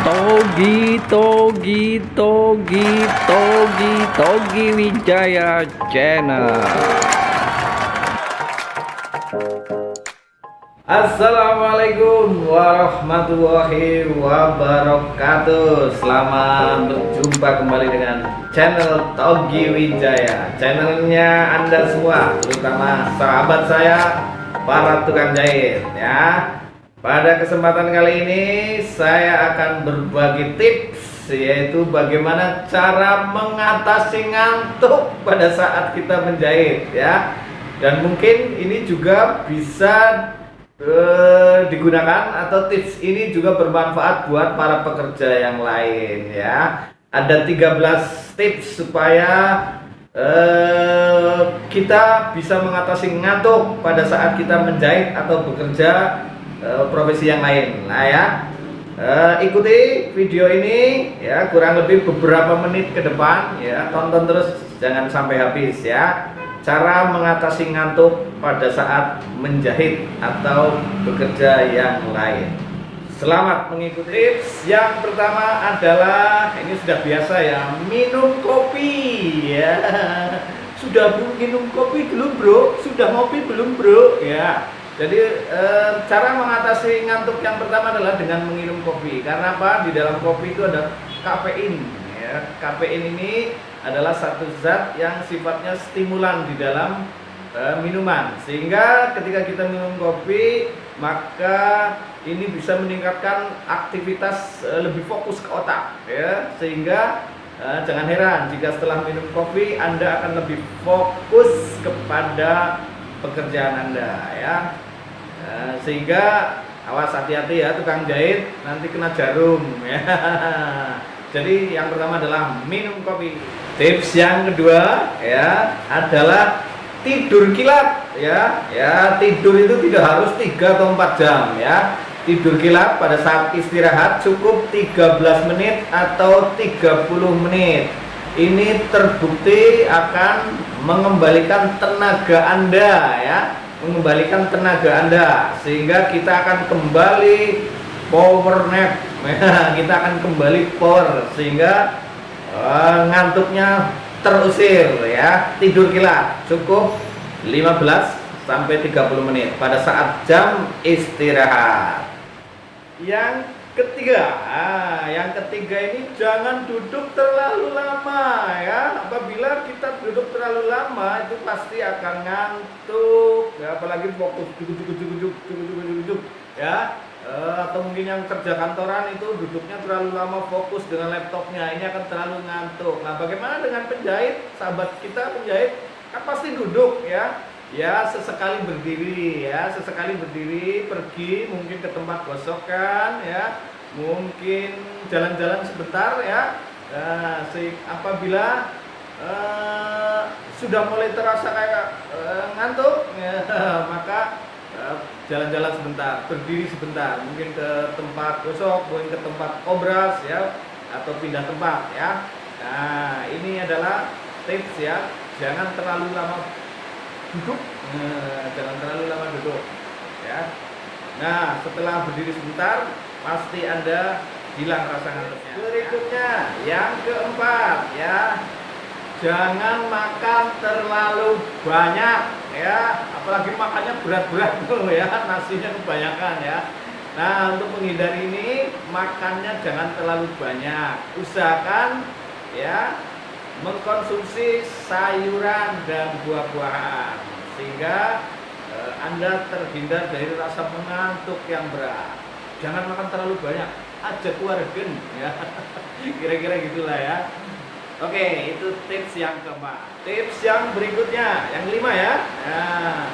Togi Wijaya Channel. Assalamualaikum warahmatullahi wabarakatuh. Selamat berjumpa kembali dengan channel Togi Wijaya, channelnya Anda semua, terutama sahabat saya, para tukang jahit ya. Pada kesempatan kali ini saya akan berbagi tips, yaitu bagaimana cara mengatasi ngantuk pada saat kita menjahit ya. Dan mungkin ini juga bisa digunakan, atau tips ini juga bermanfaat buat para pekerja yang lain ya. Ada 13 tips supaya kita bisa mengatasi ngantuk pada saat kita menjahit atau bekerja profesi yang lain. Nah ya, ikuti video ini ya, kurang lebih beberapa menit ke depan ya, tonton terus, jangan sampai habis ya. Cara mengatasi ngantuk pada saat menjahit atau bekerja yang lain. Selamat mengikuti. Tips yang pertama adalah, ini sudah biasa ya, minum kopi ya. Sudah minum kopi belum bro? Sudah ngopi belum bro? Ya. Jadi cara mengatasi ngantuk yang pertama adalah dengan minum kopi. Karena apa? Di dalam kopi itu ada kafein ya. Kafein ini adalah satu zat yang sifatnya stimulan di dalam minuman, sehingga ketika kita minum kopi maka ini bisa meningkatkan aktivitas lebih fokus ke otak ya, sehingga jangan heran jika setelah minum kopi Anda akan lebih fokus kepada pekerjaan Anda ya. Sehingga awas, hati-hati ya tukang jahit, nanti kena jarum ya. Jadi yang pertama adalah minum kopi. Tips yang kedua ya adalah tidur kilap ya. Ya, tidur itu tidak harus 3 atau 4 jam ya. Tidur kilap pada saat istirahat cukup 13 menit atau 30 menit. Ini terbukti akan mengembalikan tenaga Anda ya, mengembalikan tenaga Anda, sehingga kita akan kembali power nap. Kita akan kembali power, sehingga ngantuknya terusir ya. Tidur kilap cukup 15 sampai 30 menit pada saat jam istirahat. Yang ketiga ini jangan duduk terlalu lama ya. Apabila kita duduk terlalu lama itu pasti akan ngantuk ya, apalagi fokus duduk ya. Atau mungkin yang kerja kantoran itu duduknya terlalu lama fokus dengan laptopnya, ini akan terlalu ngantuk. Nah, bagaimana dengan penjahit? Sahabat kita penjahit kan pasti duduk ya. Ya, sesekali berdiri ya, sesekali berdiri, pergi mungkin ke tempat gosokan ya, mungkin jalan-jalan sebentar ya. Nah, apabila sudah mulai terasa kayak ngantuk ya, maka jalan-jalan sebentar, berdiri sebentar, mungkin ke tempat gosok, mungkin ke tempat obras ya, atau pindah tempat ya. Nah, ini adalah tips ya, jangan terlalu lama duduk, jangan terlalu lama duduk ya. Nah, setelah berdiri sebentar pasti Anda hilang rasa ngantuknya. Berikutnya yang keempat ya, jangan makan terlalu banyak ya, apalagi makannya berat-berat tuh ya, nasinya kebanyakan ya. Nah, untuk menghindari ini, makannya jangan terlalu banyak. Usahakan ya mengkonsumsi sayuran dan buah-buahan, sehingga Anda terhindar dari rasa mengantuk yang berat. Jangan makan terlalu banyak, aja keluarga ya. Kira-kira gitulah ya. Oke, itu tips yang keempat. Tips yang berikutnya, yang kelima ya. Nah,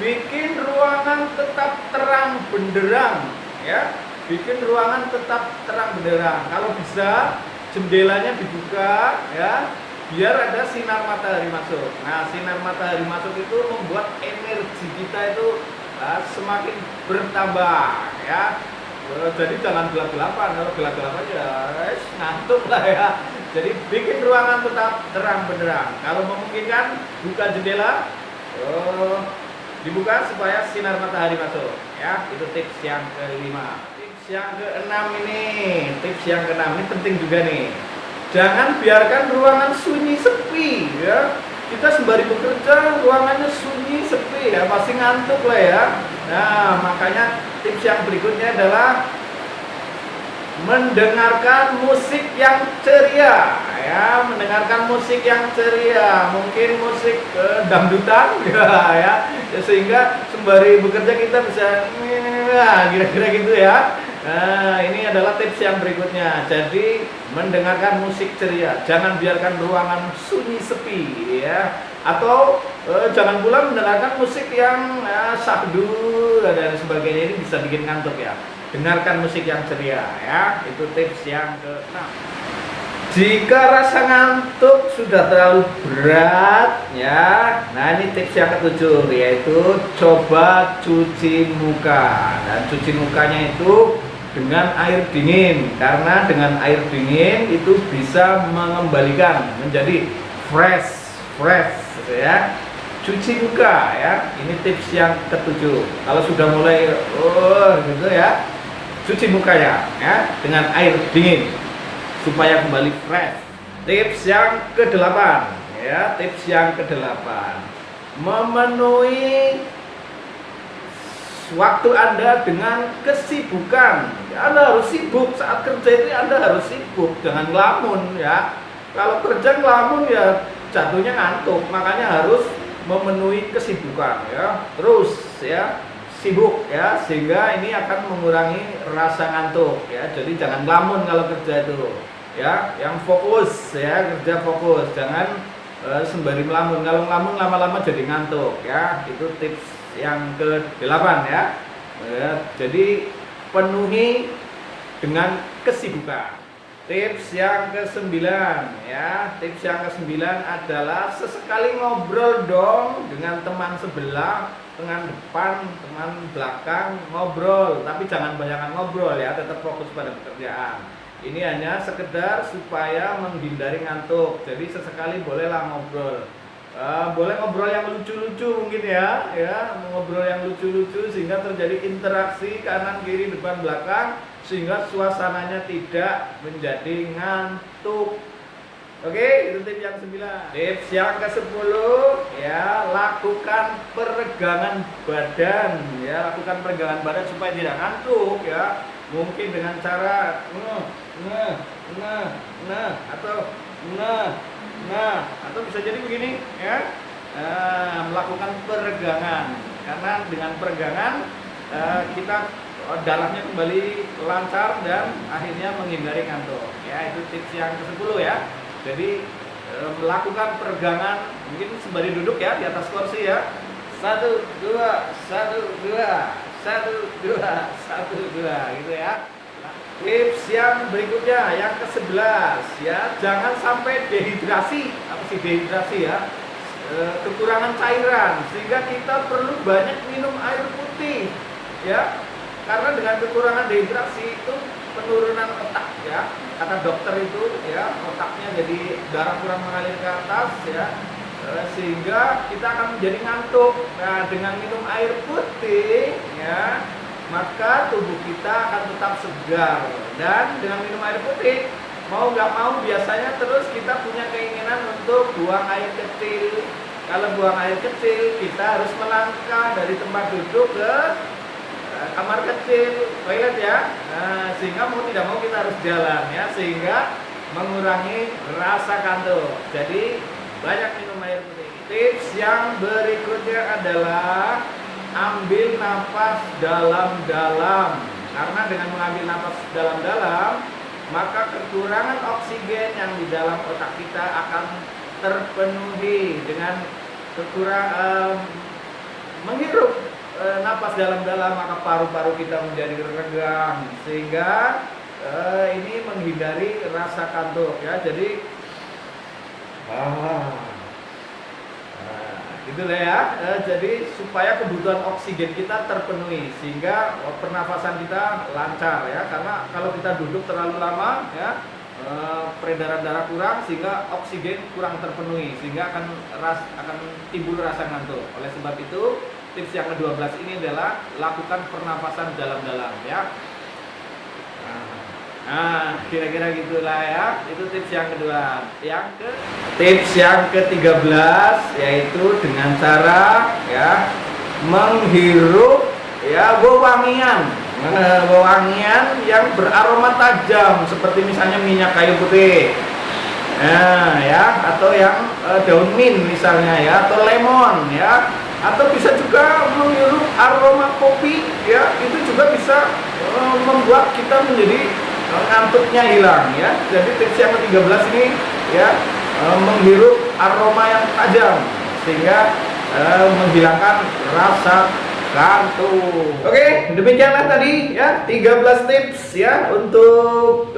bikin ruangan tetap terang benderang ya. Bikin ruangan tetap terang benderang. Kalau bisa jendelanya dibuka ya, biar ada sinar matahari masuk. Nah, sinar matahari masuk itu membuat energi kita itu semakin bertambah ya. Jadi jangan gelap-gelapan. Kalau gelap-gelapan ya ngantuk lah ya. Jadi bikin ruangan tetap terang benderang. Kalau memungkinkan buka jendela, dibuka supaya sinar matahari masuk ya. Itu tips yang kelima. Tips Tips yang keenam ini, tips yang keenam ini penting juga nih. Jangan biarkan ruangan sunyi sepi ya. Kita sembari bekerja ruangannya sunyi sepi ya, pasti ngantuk lah ya. Nah, makanya tips yang berikutnya adalah mendengarkan musik yang ceria ya, mendengarkan musik yang ceria, mungkin musik dangdutan ya, sehingga sembari bekerja kita bisa kira-kira gitu ya. Nah, ini adalah tips yang berikutnya. Jadi mendengarkan musik ceria, jangan biarkan ruangan sunyi sepi ya, atau jangan pula mendengarkan musik yang syahdu dan sebagainya, ini bisa bikin ngantuk ya. Dengarkan musik yang ceria ya, itu tips yang ke-6. Jika rasa ngantuk sudah terlalu berat ya, nah ini tips yang ke-7, yaitu coba cuci muka. Dan cuci mukanya itu dengan air dingin, karena dengan air dingin itu bisa mengembalikan menjadi fresh ya. Cuci muka ya, ini tips yang ke-7. Kalau sudah mulai gitu ya, cuci mukanya ya dengan air dingin supaya kembali fresh. Tips yang ke-8 ya, tips yang ke-8, memenuhi waktu Anda dengan kesibukan. Anda harus sibuk saat kerja, itu Anda harus sibuk, jangan ngelamun ya. Kalau kerja ngelamun ya jatuhnya ngantuk, makanya harus memenuhi kesibukan ya, terus ya sibuk ya, sehingga ini akan mengurangi rasa ngantuk ya. Jadi jangan ngelamun kalau kerja itu ya, yang fokus ya, kerja fokus, jangan sembari melamun. Kalau ngelamun lama-lama jadi ngantuk ya. Itu tips yang ke-8 ya. Jadi penuhi dengan kesibukan. Tips yang ke-9 ya, tips yang ke-9 adalah sesekali ngobrol dong dengan teman sebelah, teman depan, teman belakang, ngobrol, tapi jangan banyak ngobrol ya, tetap fokus pada pekerjaan. Ini hanya sekedar supaya menghindari ngantuk. Jadi sesekali bolehlah ngobrol. Boleh ngobrol yang lucu-lucu mungkin ya, ngobrol yang lucu-lucu sehingga terjadi interaksi kanan kiri depan belakang, sehingga suasananya tidak menjadi ngantuk. Oke, itu tips yang 9. Tips yang ke-10 ya, lakukan peregangan badan ya, lakukan peregangan badan supaya tidak ngantuk ya. Mungkin dengan cara atau bisa jadi begini ya. Melakukan peregangan, karena dengan peregangan kita darahnya kembali lancar dan akhirnya menghindari ngantuk ya. Itu tips yang ke-10 ya. Jadi melakukan peregangan, mungkin sembari duduk ya di atas kursi ya. 1 2 1 2 1 2 1 2 gitu ya. Tips yang berikutnya yang ke-11 ya, jangan sampai dehidrasi. Apa sih dehidrasi ya? Kekurangan cairan, sehingga kita perlu banyak minum air putih ya. Karena dengan kekurangan dehidrasi itu penurunan otak ya, kata dokter itu ya, otaknya jadi darah kurang mengalir ke atas ya, sehingga kita akan menjadi ngantuk. Nah, dengan minum air putih ya, maka tubuh kita akan tetap segar. Dan dengan minum air putih, mau nggak mau biasanya terus kita punya keinginan untuk buang air kecil. Kalau buang air kecil, kita harus melangkah dari tempat duduk ke kamar kecil, toilet ya. Nah, sehingga mau tidak mau kita harus jalan ya, sehingga mengurangi rasa kantuk. Jadi banyak minum air putih. Tips yang berikutnya adalah ambil nafas dalam-dalam. Karena dengan mengambil nafas dalam-dalam, maka kekurangan oksigen yang di dalam otak kita akan terpenuhi. Dengan menghirup napas dalam-dalam, maka paru-paru kita menjadi renggang, sehingga ini menghindari rasa kantuk ya. Jadi gitulah ya. Jadi supaya kebutuhan oksigen kita terpenuhi, sehingga pernafasan kita lancar ya. Karena kalau kita duduk terlalu lama ya, peredaran darah kurang, sehingga oksigen kurang terpenuhi, sehingga akan timbul rasa ngantuk. Oleh sebab itu, tips yang ke-12 ini adalah lakukan pernafasan dalam-dalam ya. Nah, kira-kira gitulah ya. Itu tips yang kedua. Tips yang ke-13 yaitu dengan cara ya menghirup ya wewangian. Wewangian yang beraroma tajam seperti misalnya minyak kayu putih. Nah, ya, atau yang daun mint misalnya ya, atau lemon ya, atau bisa juga menghirup aroma kopi ya, itu juga bisa membuat kita menjadi ngantuknya hilang ya. Jadi tips yang ke-13 ini ya menghirup aroma yang tajam sehingga menghilangkan rasa kantuk. Oke, demikianlah tadi ya 13 tips ya untuk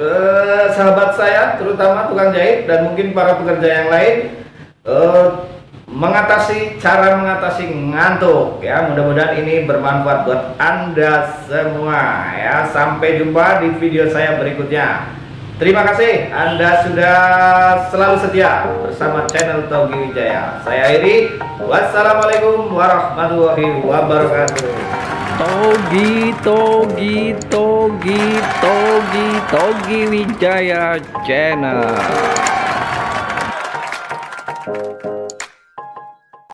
sahabat saya terutama tukang jahit dan mungkin para pekerja yang lain cara mengatasi ngantuk ya. Mudah-mudahan ini bermanfaat buat Anda semua ya. Sampai jumpa di video saya berikutnya. Terima kasih Anda sudah selalu setia bersama channel Togi Wijaya. Saya Iri. Wassalamualaikum warahmatullahi wabarakatuh. Togi Wijaya Channel.